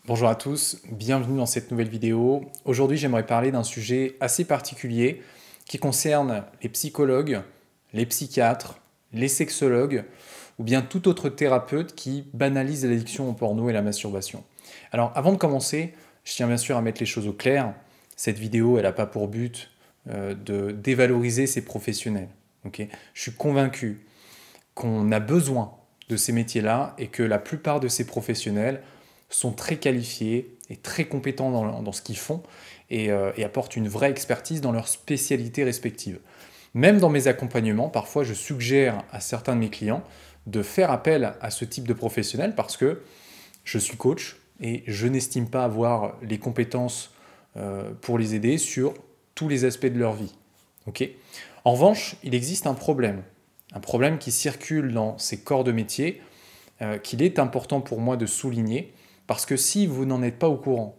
Bonjour à tous, bienvenue dans cette nouvelle vidéo. Aujourd'hui, j'aimerais parler d'un sujet assez particulier qui concerne les psychologues, les psychiatres, les sexologues ou bien tout autre thérapeute qui banalise l'addiction au porno et la masturbation. Alors, avant de commencer, je tiens bien sûr à mettre les choses au clair. Cette vidéo, elle n'a pas pour but de dévaloriser ces professionnels. Okay, je suis convaincu qu'on a besoin de ces métiers-là et que la plupart de ces professionnels sont très qualifiés et très compétents dans ce qu'ils font et apportent une vraie expertise dans leurs spécialités respectives. Même dans mes accompagnements, parfois je suggère à certains de mes clients de faire appel à ce type de professionnel parce que je suis coach et je n'estime pas avoir les compétences pour les aider sur tous les aspects de leur vie. Okay, en revanche, il existe un problème qui circule dans ces corps de métier qu'il est important pour moi de souligner. Parce que si vous n'en êtes pas au courant,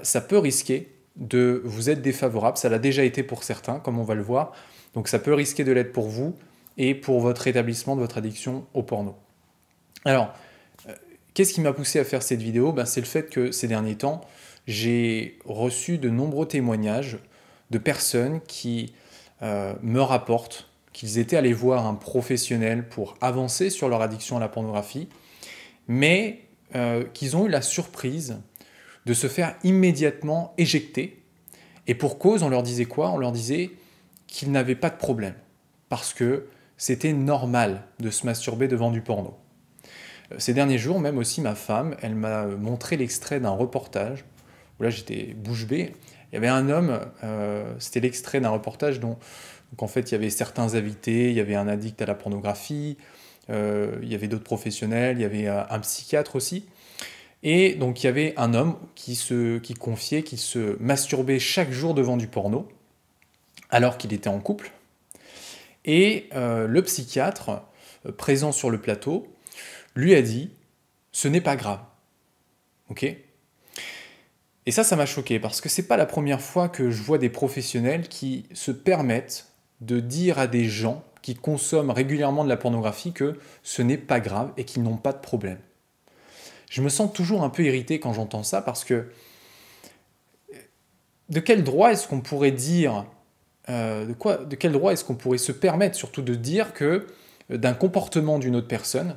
ça peut risquer de vous être défavorable. Ça l'a déjà été pour certains, comme on va le voir. Donc ça peut risquer de l'être pour vous et pour votre rétablissement de votre addiction au porno. Alors, qu'est-ce qui m'a poussé à faire cette vidéo? C'est le fait que ces derniers temps, j'ai reçu de nombreux témoignages de personnes qui me rapportent qu'ils étaient allés voir un professionnel pour avancer sur leur addiction à la pornographie, mais qu'ils ont eu la surprise de se faire immédiatement éjecter. Et pour cause, on leur disait quoi? On leur disait qu'ils n'avaient pas de problème, parce que c'était normal de se masturber devant du porno. Ces derniers jours, même aussi ma femme, elle m'a montré l'extrait d'un reportage, où là j'étais bouche bée. Il y avait un homme, c'était l'extrait d'un reportage dont donc en fait il y avait certains invités, il y avait un addict à la pornographie, il y avait d'autres professionnels, il y avait un psychiatre aussi. Et donc il y avait un homme qui confiait qu'il se masturbait chaque jour devant du porno, alors qu'il était en couple. Et le psychiatre, présent sur le plateau, lui a dit « ce n'est pas grave ». Okay, et ça m'a choqué, parce que c'est pas la première fois que je vois des professionnels qui se permettent de dire à des gens qui consomment régulièrement de la pornographie que ce n'est pas grave et qu'ils n'ont pas de problème. Je me sens toujours un peu irrité quand j'entends ça, parce que de quel droit est-ce qu'on pourrait dire, de quel droit est-ce qu'on pourrait se permettre surtout de dire que d'un comportement d'une autre personne,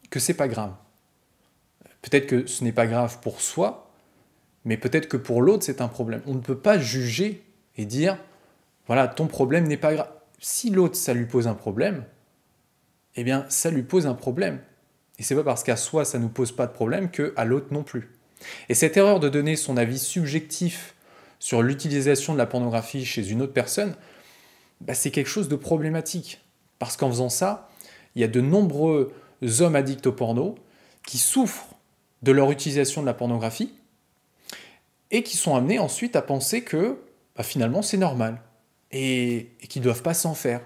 que c'est pas grave? Peut-être que ce n'est pas grave pour soi, mais peut-être que pour l'autre c'est un problème. On ne peut pas juger et dire, voilà, ton problème n'est pas grave. Si l'autre, ça lui pose un problème, eh bien, ça lui pose un problème. Et c'est pas parce qu'à soi, ça ne nous pose pas de problème qu'à l'autre non plus. Et cette erreur de donner son avis subjectif sur l'utilisation de la pornographie chez une autre personne, c'est quelque chose de problématique. Parce qu'en faisant ça, il y a de nombreux hommes addicts au porno qui souffrent de leur utilisation de la pornographie et qui sont amenés ensuite à penser que finalement c'est normal. Et qu'ils ne doivent pas s'en faire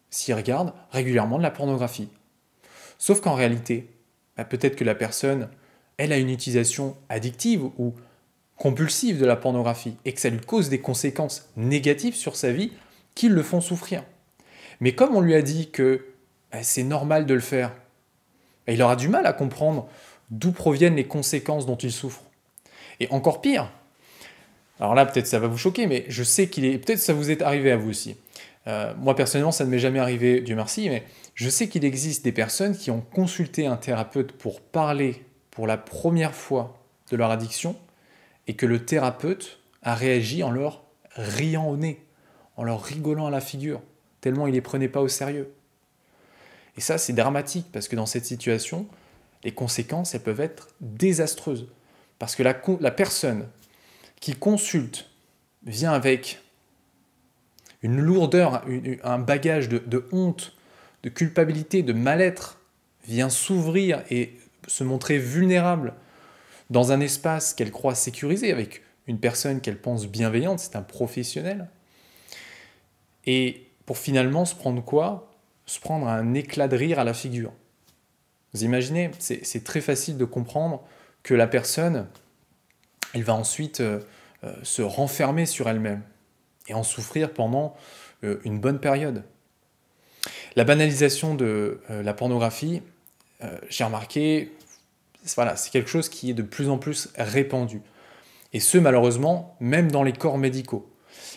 s'ils regardent régulièrement de la pornographie. Sauf qu'en réalité, peut-être que la personne, elle a une utilisation addictive ou compulsive de la pornographie et que ça lui cause des conséquences négatives sur sa vie qui le font souffrir. Mais comme on lui a dit que c'est normal de le faire, il aura du mal à comprendre d'où proviennent les conséquences dont il souffre. Et encore pire, alors là, peut-être ça va vous choquer, mais je sais peut-être ça vous est arrivé à vous aussi. Moi, personnellement, ça ne m'est jamais arrivé, Dieu merci, mais je sais qu'il existe des personnes qui ont consulté un thérapeute pour parler pour la première fois de leur addiction et que le thérapeute a réagi en leur riant au nez, en leur rigolant à la figure, tellement il ne les prenait pas au sérieux. Et ça, c'est dramatique, parce que dans cette situation, les conséquences, elles peuvent être désastreuses. Parce que la personne qui consulte vient avec une lourdeur, un bagage de honte, de culpabilité, de mal-être, vient s'ouvrir et se montrer vulnérable dans un espace qu'elle croit sécurisé, avec une personne qu'elle pense bienveillante, c'est un professionnel, et pour finalement se prendre quoi? Se prendre un éclat de rire à la figure. Vous imaginez, c'est très facile de comprendre que la personne, elle va ensuite se renfermer sur elle-même. et en souffrir pendant une bonne période. La banalisation de la pornographie, j'ai remarqué, voilà, c'est quelque chose qui est de plus en plus répandu. Et ce, malheureusement, même dans les corps médicaux.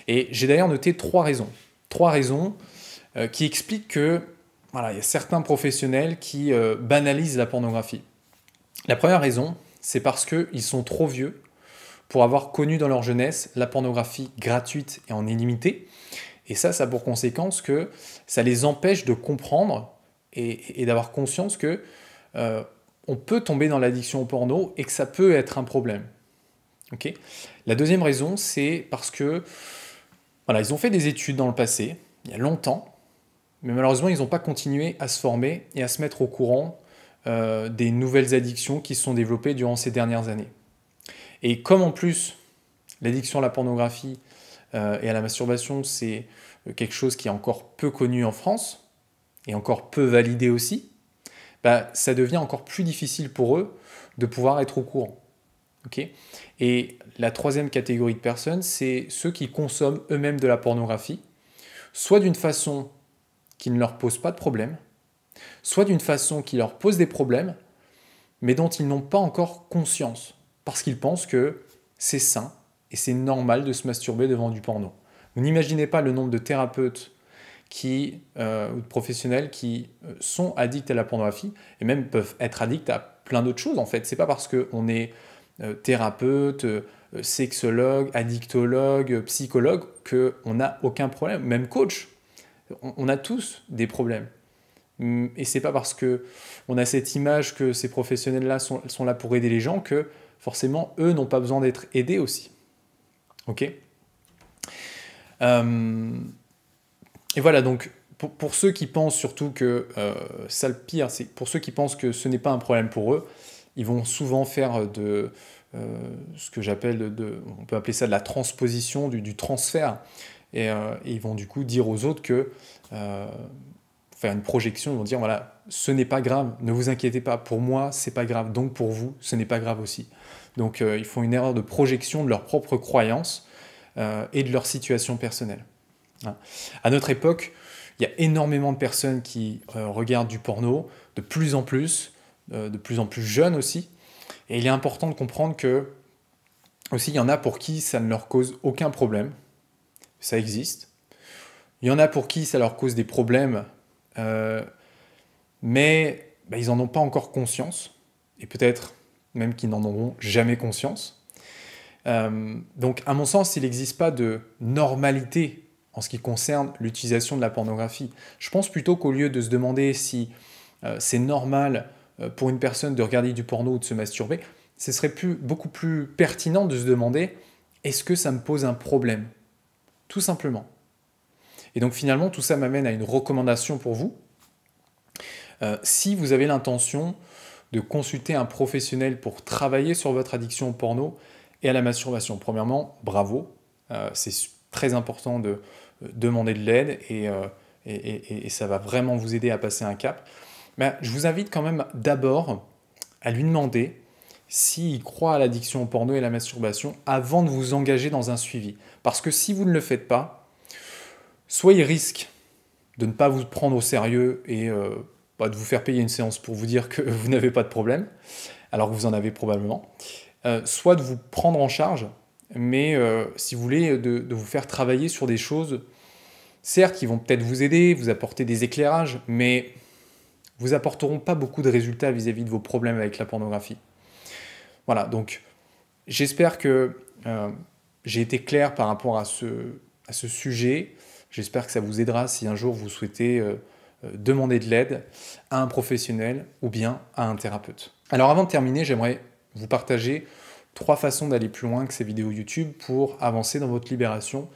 Et j'ai d'ailleurs noté trois raisons. Trois raisons qui expliquent que voilà, il y a certains professionnels qui banalisent la pornographie. La première raison, c'est parce qu'ils sont trop vieux pour avoir connu dans leur jeunesse la pornographie gratuite et en illimité. Et ça a pour conséquence que ça les empêche de comprendre et d'avoir conscience que on peut tomber dans l'addiction au porno et que ça peut être un problème. Okay. La deuxième raison, c'est parce que voilà, ils ont fait des études dans le passé, il y a longtemps, mais malheureusement, ils n'ont pas continué à se former et à se mettre au courant des nouvelles addictions qui se sont développées durant ces dernières années. Et comme en plus, l'addiction à la pornographie et à la masturbation, c'est quelque chose qui est encore peu connu en France, et encore peu validé aussi, bah, ça devient encore plus difficile pour eux de pouvoir être au courant. Okay. Et la troisième catégorie de personnes, c'est ceux qui consomment eux-mêmes de la pornographie, soit d'une façon qui ne leur pose pas de problème, soit d'une façon qui leur pose des problèmes, mais dont ils n'ont pas encore conscience, parce qu'ils pensent que c'est sain et c'est normal de se masturber devant du porno. Vous n'imaginez pas le nombre de thérapeutes ou de professionnels qui sont addicts à la pornographie, et même peuvent être addicts à plein d'autres choses en fait. C'est pas parce qu'on est thérapeute, sexologue, addictologue, psychologue, qu'on n'a aucun problème, même coach. On a tous des problèmes. Et c'est pas parce qu'on a cette image que ces professionnels-là sont là pour aider les gens que forcément, eux n'ont pas besoin d'être aidés aussi. Ok. Et voilà, donc pour ceux qui pensent surtout que ça le pire, c'est pour ceux qui pensent que ce n'est pas un problème pour eux, ils vont souvent faire ce que j'appelle, on peut appeler ça de la transposition, du transfert, et ils vont du coup dire aux autres que, faire une projection, ils vont dire voilà, ce n'est pas grave, ne vous inquiétez pas, pour moi c'est pas grave, donc pour vous ce n'est pas grave aussi. Donc ils font une erreur de projection de leurs propres croyances et de leur situation personnelle. Hein. À notre époque, il y a énormément de personnes qui regardent du porno, de plus en plus jeunes aussi. Et il est important de comprendre que aussi il y en a pour qui ça ne leur cause aucun problème. Ça existe. Il y en a pour qui ça leur cause des problèmes, mais ils n'en ont pas encore conscience. Et peut-être même qu'ils n'en auront jamais conscience. Donc à mon sens, il n'existe pas de normalité en ce qui concerne l'utilisation de la pornographie. Je pense plutôt qu'au lieu de se demander si c'est normal pour une personne de regarder du porno ou de se masturber, ce serait beaucoup plus pertinent de se demander est-ce que ça me pose un problème ? Tout simplement. Et donc finalement, tout ça m'amène à une recommandation pour vous. Si vous avez l'intention de consulter un professionnel pour travailler sur votre addiction au porno et à la masturbation, premièrement, bravo. C'est très important de demander de l'aide et ça va vraiment vous aider à passer un cap. Mais je vous invite quand même d'abord à lui demander s'il croit à l'addiction au porno et à la masturbation avant de vous engager dans un suivi. Parce que si vous ne le faites pas, soit il risque de ne pas vous prendre au sérieux et de vous faire payer une séance pour vous dire que vous n'avez pas de problème, alors que vous en avez probablement, soit de vous prendre en charge, mais si vous voulez, de vous faire travailler sur des choses, certes, qui vont peut-être vous aider, vous apporter des éclairages, mais vous apporteront pas beaucoup de résultats vis-à-vis de vos problèmes avec la pornographie. Voilà, donc j'espère que j'ai été clair par rapport à ce sujet. J'espère que ça vous aidera si un jour vous souhaitez demander de l'aide à un professionnel ou bien à un thérapeute. Alors avant de terminer, j'aimerais vous partager 3 façons d'aller plus loin que ces vidéos YouTube pour avancer dans votre libération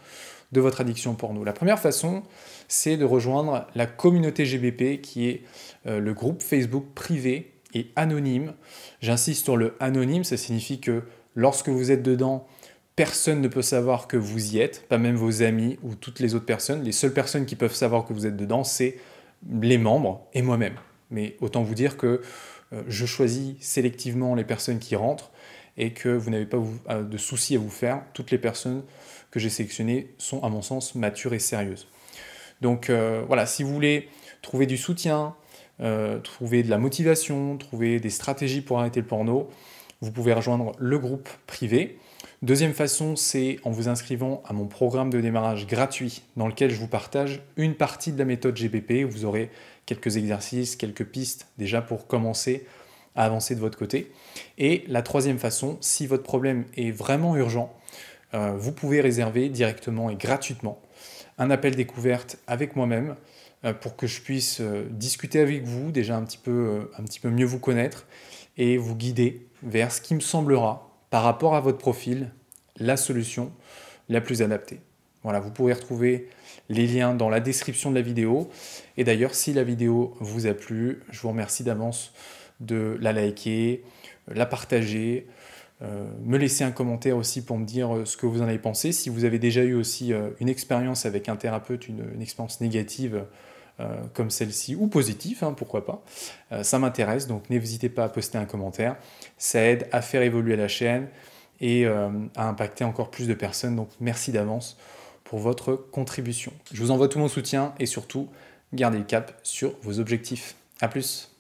de votre addiction au porno. La première façon, c'est de rejoindre la communauté GBP qui est le groupe Facebook privé et anonyme. J'insiste sur le anonyme, ça signifie que lorsque vous êtes dedans, personne ne peut savoir que vous y êtes, pas même vos amis ou toutes les autres personnes. Les seules personnes qui peuvent savoir que vous êtes dedans, c'est les membres et moi-même. Mais autant vous dire que je choisis sélectivement les personnes qui rentrent et que vous n'avez pas de soucis à vous faire. Toutes les personnes que j'ai sélectionnées sont à mon sens matures et sérieuses. Donc voilà, si vous voulez trouver du soutien, trouver de la motivation, trouver des stratégies pour arrêter le porno, vous pouvez rejoindre le groupe privé. Deuxième façon, c'est en vous inscrivant à mon programme de démarrage gratuit dans lequel je vous partage une partie de la méthode GBP. Vous aurez quelques exercices, quelques pistes déjà pour commencer à avancer de votre côté. Et la troisième façon, si votre problème est vraiment urgent, vous pouvez réserver directement et gratuitement un appel découverte avec moi-même pour que je puisse discuter avec vous, déjà un petit peu mieux vous connaître et vous guider vers ce qui me semblera, par rapport à votre profil, la solution la plus adaptée. Voilà, vous pourrez retrouver les liens dans la description de la vidéo. Et d'ailleurs, si la vidéo vous a plu, je vous remercie d'avance de la liker, la partager, me laisser un commentaire aussi pour me dire ce que vous en avez pensé. Si vous avez déjà eu aussi une expérience avec un thérapeute, une expérience négative comme celle-ci, ou positive, hein, pourquoi pas, ça m'intéresse, donc n'hésitez pas à poster un commentaire. Ça aide à faire évoluer la chaîne et à impacter encore plus de personnes. Donc merci d'avance pour votre contribution. Je vous envoie tout mon soutien et surtout, gardez le cap sur vos objectifs. À plus!